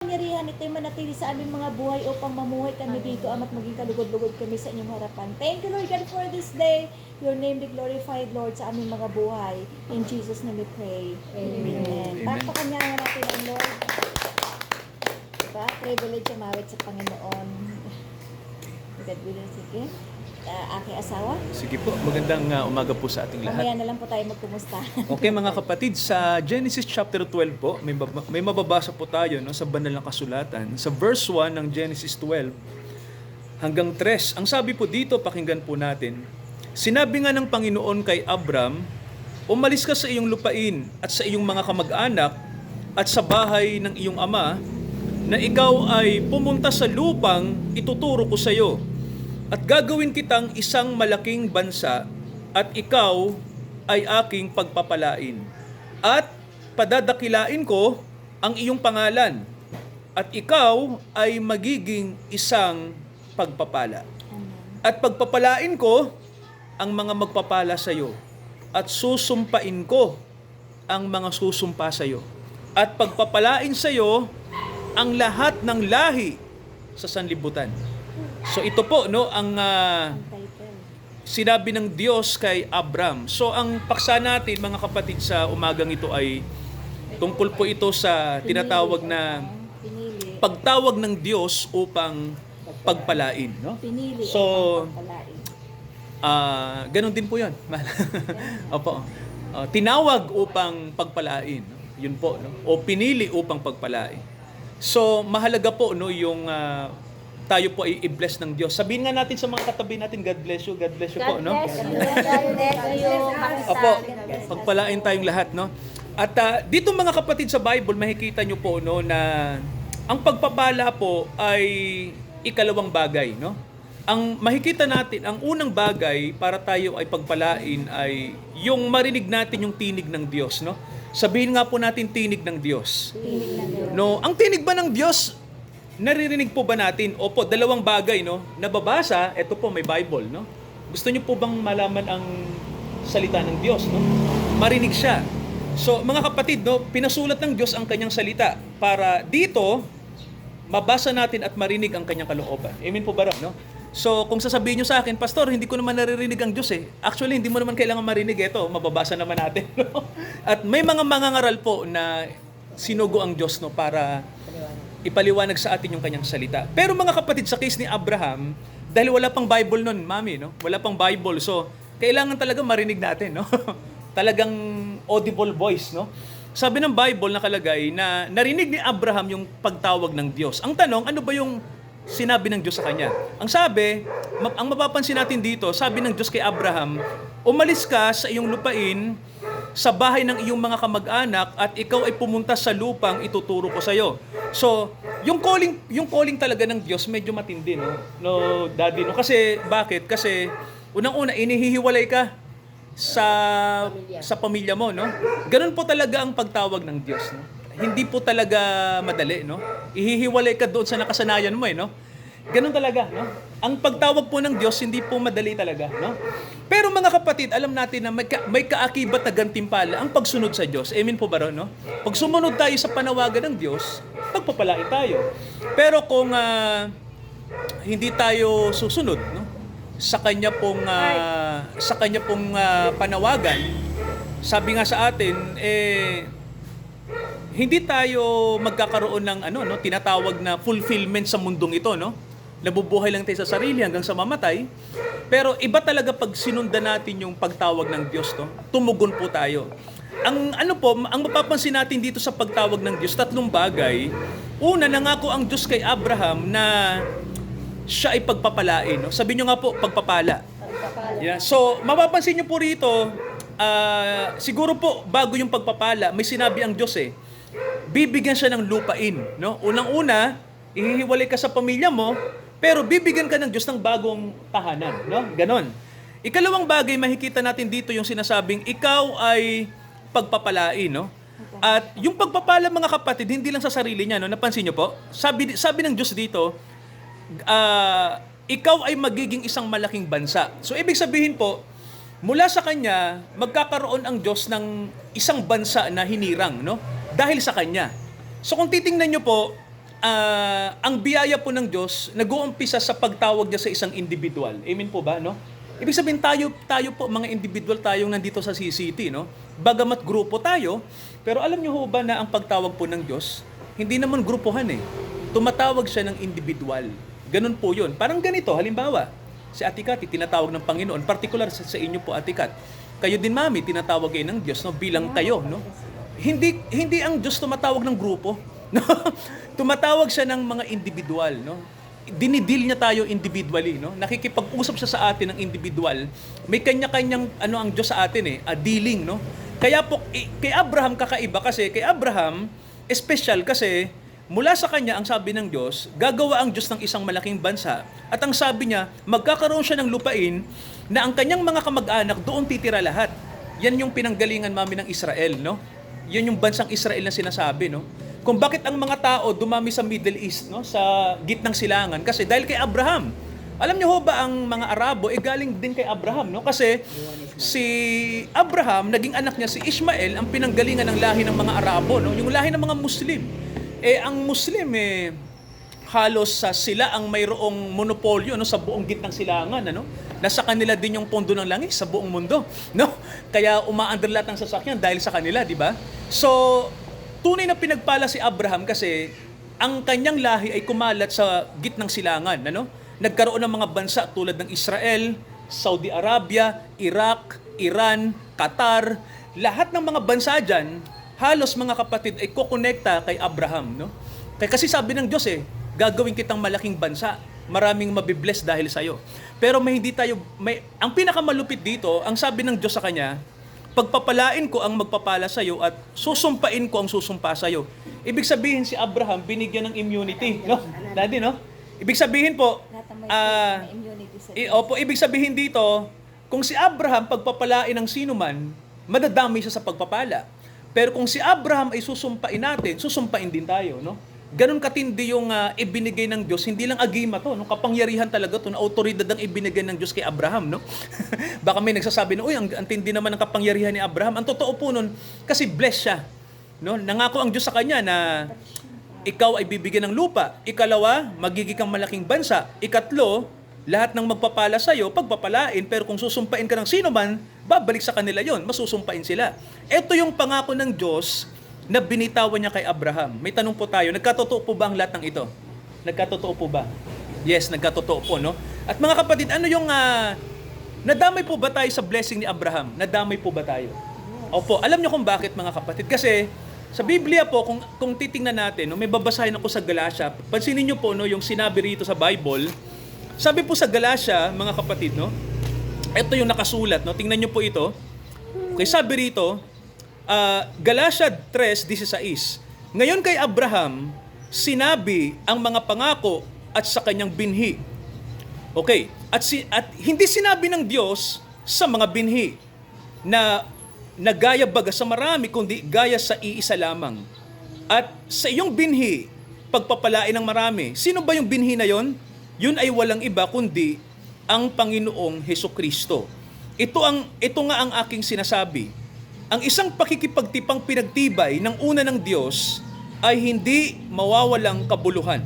kapangyarihan, ito'y manatili sa aming mga buhay upang mamuhay kami dito at maging kalugod-lugod kami sa inyong harapan. Thank you, Lord God, for this day. Your name be glorified, Lord, sa aming mga buhay. In Jesus' name we pray. Amen. Amen. Pakpakan niya natin ang Lord. Diba? Privilege umawit sa Panginoon. God willing, sige. Aking asawa. Sige po, magandang umaga po sa ating Mamaya lahat. na lang po tayo magkumusta. Okay mga kapatid, sa Genesis chapter 12 po, may mababasa po tayo no, sa banal na kasulatan. Sa verse 1 ng Genesis 12 hanggang 3. Ang sabi po dito, pakinggan po natin. Sinabi nga ng Panginoon kay Abram, umalis ka sa iyong lupain at sa iyong mga kamag-anak at sa bahay ng iyong ama na ikaw ay pumunta sa lupang ituturo ko sa iyo. At gagawin kitang isang malaking bansa at ikaw ay aking pagpapalain. At padadakilain ko ang iyong pangalan at ikaw ay magiging isang pagpapala. At pagpapalain ko ang mga magpapala sa iyo at susumpain ko ang mga susumpa sa iyo. At pagpapalain sa iyo ang lahat ng lahi sa sanlibutan. So ito po no ang sinabi ng Diyos kay Abram. So ang paksa natin mga kapatid sa umagang ito ay tungkol po ito sa tinatawag na pagtawag ng Diyos upang pagpalain, no? Pinili So, upang pagpalain. ganun din po 'yon. Opo. Tinawag upang pagpalain, no? Yun po, no? O pinili upang pagpalain. So mahalaga po no yung tayo po ay i-bless ng Diyos. Sabihin nga natin sa mga katabi natin, God bless you po, no? Opo, pagpalain tayong lahat, no? At dito mga kapatid sa Bible, makikita nyo po, no, na ang pagpapala po ay ikalawang bagay, no? Ang makikita natin, ang unang bagay para tayo ay pagpalain ay yung marinig natin yung tinig ng Diyos, no? Sabihin nga po natin tinig ng Diyos. No, ang tinig ba ng Diyos, naririnig po ba natin? Opo, dalawang bagay, no? Nababasa, ito po, may Bible, no? Gusto niyo po bang malaman ang salita ng Diyos, no? Marinig siya. So, mga kapatid, no, pinasulat ng Diyos ang kanyang salita para dito, mabasa natin at marinig ang kanyang kalooban. Amen po ba, no? So, kung sasabihin niyo sa akin, Pastor, hindi ko naman naririnig ang Diyos, eh. Actually, hindi mo naman kailangan marinig. Ito, mababasa naman natin, no? At may mga mangangaral po na sinugo ang Diyos, no, para ipaliwanag sa atin yung kanyang salita. Pero mga kapatid, sa case ni Abraham, dahil wala pang Bible nun, mami, no? Wala pang Bible. So, kailangan talaga marinig natin, no? Talagang audible voice, no? Sabi ng Bible nakalagay na narinig ni Abraham yung pagtawag ng Diyos. Ang tanong, ano ba yung sinabi ng Diyos sa kanya? Ang sabi, ang mapapansin natin dito, sabi ng Diyos kay Abraham, umalis ka sa iyong lupain, sa bahay ng iyong mga kamag-anak at ikaw ay pumunta sa lupang ituturo ko sa iyo. So, yung calling talaga ng Diyos medyo matindi, no? No, daddy, no? Kasi bakit? Kasi unang-una inihihiwalay ka sa pamilya mo, no? Ganun po talaga ang pagtawag ng Diyos, no? Hindi po talaga madali, no? Ihihiwalay ka doon sa nakasanayan mo, no? Ganun talaga, no? Ang pagtawag po ng Diyos hindi po madali talaga, no? Pero mga kapatid, alam natin na may kaakibat na gantimpala ang pagsunod sa Diyos. Amen po ba ron, no? Pag sumunod tayo sa panawagan ng Diyos, pagpapalain tayo. Pero kung hindi tayo susunod, no, sa kanya pong panawagan, sabi nga sa atin, hindi tayo magkakaroon ng tinatawag na fulfillment sa mundong ito, no? Nabubuhay lang tayo sa sarili hanggang sa mamatay. Pero iba talaga pag sinundan natin yung pagtawag ng Diyos, no? Tumugon po tayo. Ang mapapansin natin dito sa pagtawag ng Diyos, tatlong bagay. Una, nangako ang Diyos kay Abraham na siya ay pagpapalain, no? Sabi niyo nga po, pagpapala. Yeah. So, mapapansin niyo po rito, siguro po bago yung pagpapala, may sinabi ang Diyos, bibigyan siya ng lupain, no? Unang-una, ihihiwalay ka sa pamilya mo, pero bibigyan ka ng Diyos ng bagong tahanan, no? Ganon. Ikalawang bagay, makikita natin dito yung sinasabing ikaw ay pagpapalain, no? At yung pagpapala, mga kapatid, hindi lang sa sarili niya, no? Napansin niyo po? Sabi ng Diyos dito, ikaw ay magiging isang malaking bansa. So, ibig sabihin po, mula sa Kanya, magkakaroon ang Diyos ng isang bansa na hinirang, no? Dahil sa Kanya. So, kung titingnan niyo po, ang biyaya po ng Diyos nag-uumpisa sa pagtawag niya sa isang individual. Amen po ba, no? Ibig sabihin tayo po mga individual tayong nandito sa CCT, no? Bagamat grupo tayo, pero alam niyo ho ba na ang pagtawag po ng Diyos hindi naman grupuhan eh. Tumatawag siya ng individual. Ganun po 'yun. Parang ganito, halimbawa, si Ate Kat, tinatawag ng Panginoon, particular sa inyo po Ate Kat. Kayo din Mami, tinatawag kayo ng Diyos, no, bilang tayo, no? Hindi ang Diyos tumatawag ng grupo, no? Tumatawag siya ng mga individual, no? Dinidil niya tayo individually, no? Nakikipag-usap siya sa atin ng individual. May kanya-kanyang ang Diyos sa atin dealing, no? Kaya po kay Abraham kakaiba kasi kay Abraham special kasi mula sa kanya ang sabi ng Diyos, gagawa ang Diyos ng isang malaking bansa. At ang sabi niya, magkakaroon siya ng lupain na ang kanyang mga kamag-anak doon titira lahat. Yan yung pinanggalingan Mami ng Israel, no? Yan yung bansang Israel na sinasabi, no? Kung bakit ang mga tao dumami sa Middle East, no, sa gitnang silangan kasi dahil kay Abraham. Alam niyo ho ba ang mga Arabo galing din kay Abraham, no? Kasi si Abraham naging anak niya si Ishmael ang pinanggalingan ng lahi ng mga Arabo, no? Yung lahi ng mga Muslim. Ang Muslim halos sila ang mayroong monopolyo, no, sa buong gitnang silangan, ano? Nasa kanila din yung pondo ng langit sa buong mundo, no? Kaya umaandar lahat ng sasakyan dahil sa kanila, di ba? So tunay na pinagpala si Abraham kasi ang kanyang lahi ay kumalat sa gitnang silangan, ano? Nagkaroon ng mga bansa tulad ng Israel, Saudi Arabia, Iraq, Iran, Qatar, lahat ng mga bansa diyan, halos mga kapatid ay kokonekta kay Abraham, no? Kasi sabi ng Diyos gagawin kitang malaking bansa, maraming mabibless dahil sa iyo. Pero ang pinakamalupit dito, ang sabi ng Diyos sa kanya, pagpapalain ko ang magpapala sa iyo at susumpain ko ang susumpa sa iyo. Ibig sabihin si Abraham binigyan ng immunity, no? Daddy, no? Ibig sabihin po, may immunity sa ibig sabihin dito, kung si Abraham pagpapalain ng sino man, madadami siya sa pagpapala. Pero kung si Abraham ay susumpain natin, susumpain din tayo, no? Ganon katindi yung ibinigay ng Diyos, hindi lang agima to, no? Kapangyarihan talaga to, na autoridad ang ibinigay ng Diyos kay Abraham, no? Baka may nagsasabi na, ang tindi naman ng kapangyarihan ni Abraham. Ang totoo po nun, kasi blessed siya, no? Nangako ang Diyos sa kanya na ikaw ay bibigyan ng lupa. Ikalawa, magiging kang malaking bansa. Ikatlo, lahat ng magpapala sa iyo, pagpapalain, pero kung susumpain ka ng sino man, babalik sa kanila yon, masusumpain sila. Ito yung pangako ng Diyos na binitawan niya kay Abraham. May tanong po tayo, nagkatotoo po ba ang lahat ng ito? Nagkatotoo po ba? Yes, nagkatotoo po, no? At mga kapatid, ano yung, nadamay po ba tayo sa blessing ni Abraham? Nadamay po ba tayo? Opo, alam niyo kung bakit mga kapatid? Kasi, sa Biblia po, kung titingnan natin, no, may babasahin ako sa Galatia, pansinin niyo po, no, yung sinabi rito sa Bible, sabi po sa Galatia, mga kapatid, no, ito yung nakasulat, no, tingnan niyo po ito. Okay, sabi rito, Galatia 3:16. Ngayon kay Abraham, sinabi ang mga pangako at sa kanyang binhi. Okay, at hindi sinabi ng Diyos sa mga binhi na gaya baga sa marami, kundi gaya sa iisa lamang. At sa iyong binhi, pagpapalain ng marami. Sino ba yung binhi na yon? Yun ay walang iba kundi ang Panginoong Hesukristo. Ito nga ang aking sinasabi. Ang isang pakikipagtipang pinagtibay ng una ng Diyos ay hindi mawawalang kabuluhan.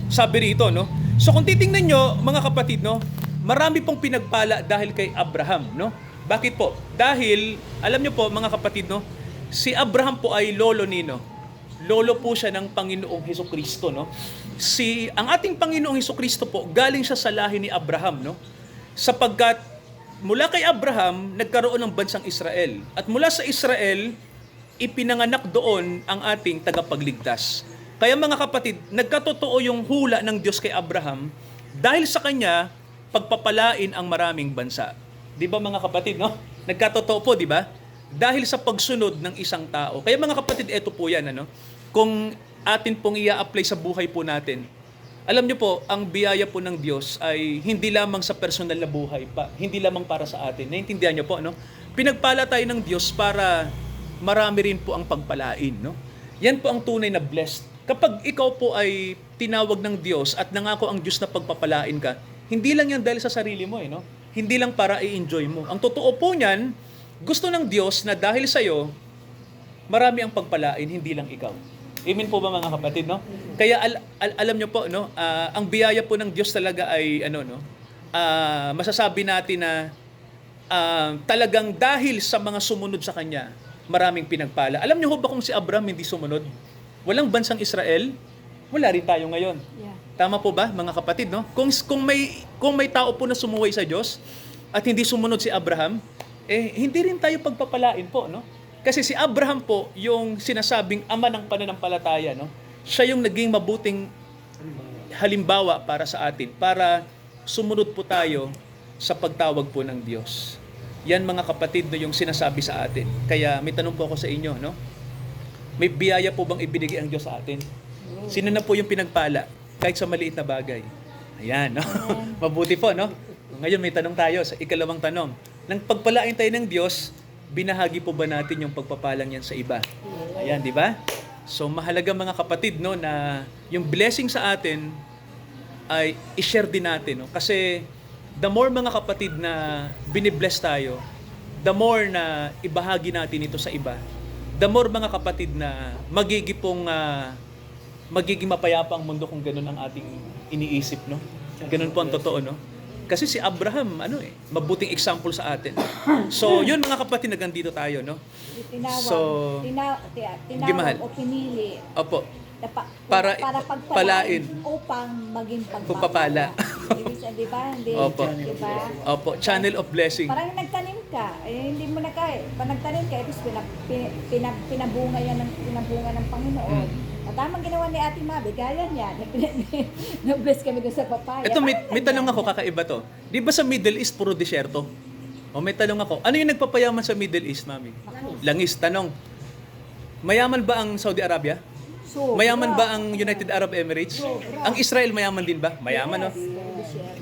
Sabi rito, no? So kung titingnan nyo, mga kapatid, no, marami pong pinagpala dahil kay Abraham, no? Bakit po? Dahil, alam nyo po, mga kapatid, no, si Abraham po ay lolo nino. Lolo po siya ng Panginoong Hesukristo, no? Ang ating Panginoong Hesukristo po, galing siya sa lahi ni Abraham, no? Sapagkat mula kay Abraham, nagkaroon ng bansang Israel. At mula sa Israel, ipinanganak doon ang ating tagapagligtas. Kaya mga kapatid, nagkatotoo yung hula ng Diyos kay Abraham dahil sa kanya, pagpapalain ang maraming bansa. Di ba mga kapatid, no? Nagkatotoo po, di ba? Dahil sa pagsunod ng isang tao. Kaya mga kapatid, eto po yan, ano? Kung atin pong i-apply sa buhay po natin, alam niyo po, ang biyaya po ng Diyos ay hindi lamang sa personal na buhay, hindi lamang para sa atin. Naintindihan niyo po, no? Pinagpala tayo ng Diyos para marami rin po ang pagpalain, no? Yan po ang tunay na blessed. Kapag ikaw po ay tinawag ng Diyos at nangako ang Diyos na pagpapalain ka, hindi lang yan dahil sa sarili mo, no? Hindi lang para i-enjoy mo. Ang totoo po niyan, gusto ng Diyos na dahil sa iyo, marami ang pagpalain, hindi lang ikaw. Amen po ba mga kapatid, no? Kaya alam nyo po, no, ang biyaya po ng Diyos talaga ay ano, no? Masasabi natin na talagang dahil sa mga sumunod sa kanya, maraming pinagpala. Alam nyo ho ba kung si Abraham hindi sumunod? Walang bansang Israel, wala rin tayo ngayon. Yeah. Tama po ba, mga kapatid, no? Kung may tao po na sumuway sa Diyos at hindi sumunod si Abraham, hindi rin tayo pagpapalain po, no? Kasi si Abraham po, yung sinasabing ama ng pananampalataya, no? Siya yung naging mabuting halimbawa para sa atin, para sumunod po tayo sa pagtawag po ng Diyos. Yan mga kapatid, no, yung sinasabi sa atin. Kaya may tanong po ako sa inyo, no? May biyaya po bang ibinigay ang Diyos sa atin? Sino na po yung pinagpala? Kahit sa maliit na bagay. Ayan, no? Mabuti po, no? Ngayon may tanong tayo sa ikalawang tanong. Nang pagpalain tayo ng Diyos, binahagi po ba natin yung pagpapalang yan sa iba? Ayan, di ba? So mahalaga mga kapatid, no, na yung blessing sa atin ay i-share din natin, no? Kasi the more mga kapatid na binibless tayo, the more na ibahagi natin ito sa iba, the more mga kapatid na magiging mapayapa ang mundo kung ganun ang ating iniisip, no? Ganun po ang totoo, no? Kasi si Abraham, mabuting example sa atin. So, yun mga kapatid, nagandito tayo, no? Tinawag o pinili Opo. na Para pagpalain upang maging pagpapala. Ibig sabihin, di ba? Hindi, Opo. di ba? Opo, channel of blessing. Parang nagtanim ka, hindi mo na kaya. Pag nagtanim ka, tapos pinabunga ng Panginoon. At tamang ginawa ni Ate Mabe, gaya niya, na-bless kami doon sa papaya. Ito, may tanong ako, kakaiba to. Di ba sa Middle East, puro disyerto? O may tanong ako, ano yung nagpapayaman sa Middle East, Mami? Langis. Tanong, mayaman ba ang Saudi Arabia? Mayaman ba ang United Arab Emirates? Ang Israel mayaman din ba? Mayaman, no?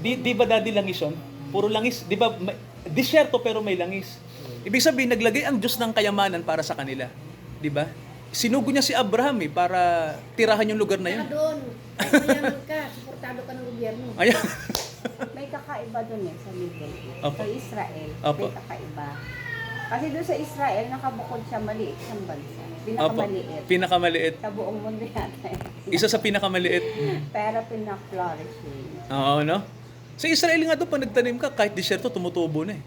Di ba daddy langis yun? Puro langis. Di ba, disyerto pero may langis. Ibig sabihin, naglagay ang Diyos ng kayamanan para sa kanila. Di ba? Sinugo niya si Abraham para tirahan yung lugar na yun. Doon, mayaman ka, suportado ka ng gobyerno. Ayan. May kakaiba doon sa Middle East. Opo. Sa Israel, Opo. may kakaiba. Kasi doon sa Israel, nakabukod siya, maliit siyang bansa. Pinakamaliit. Pinakamaliit. Sa buong mundo yata. Isa sa pinakamaliit. Pero pinaka-flourishing. Oo, no? Sa Israel nga doon, pag nagtanim ka, kahit disyerto, tumutubo na eh.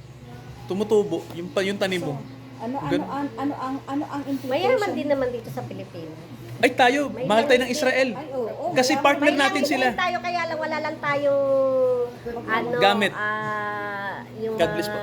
Tumutubo. Yung tanim mo. Ano ang implication? Mayaman din naman dito sa Pilipinas. Ay tayo, mahal tayo ng Israel. Ay, oo. Kasi Mayaman. partner natin Mayaman sila. din tayo, kaya lang wala lang tayo Gamit. yung God bless po.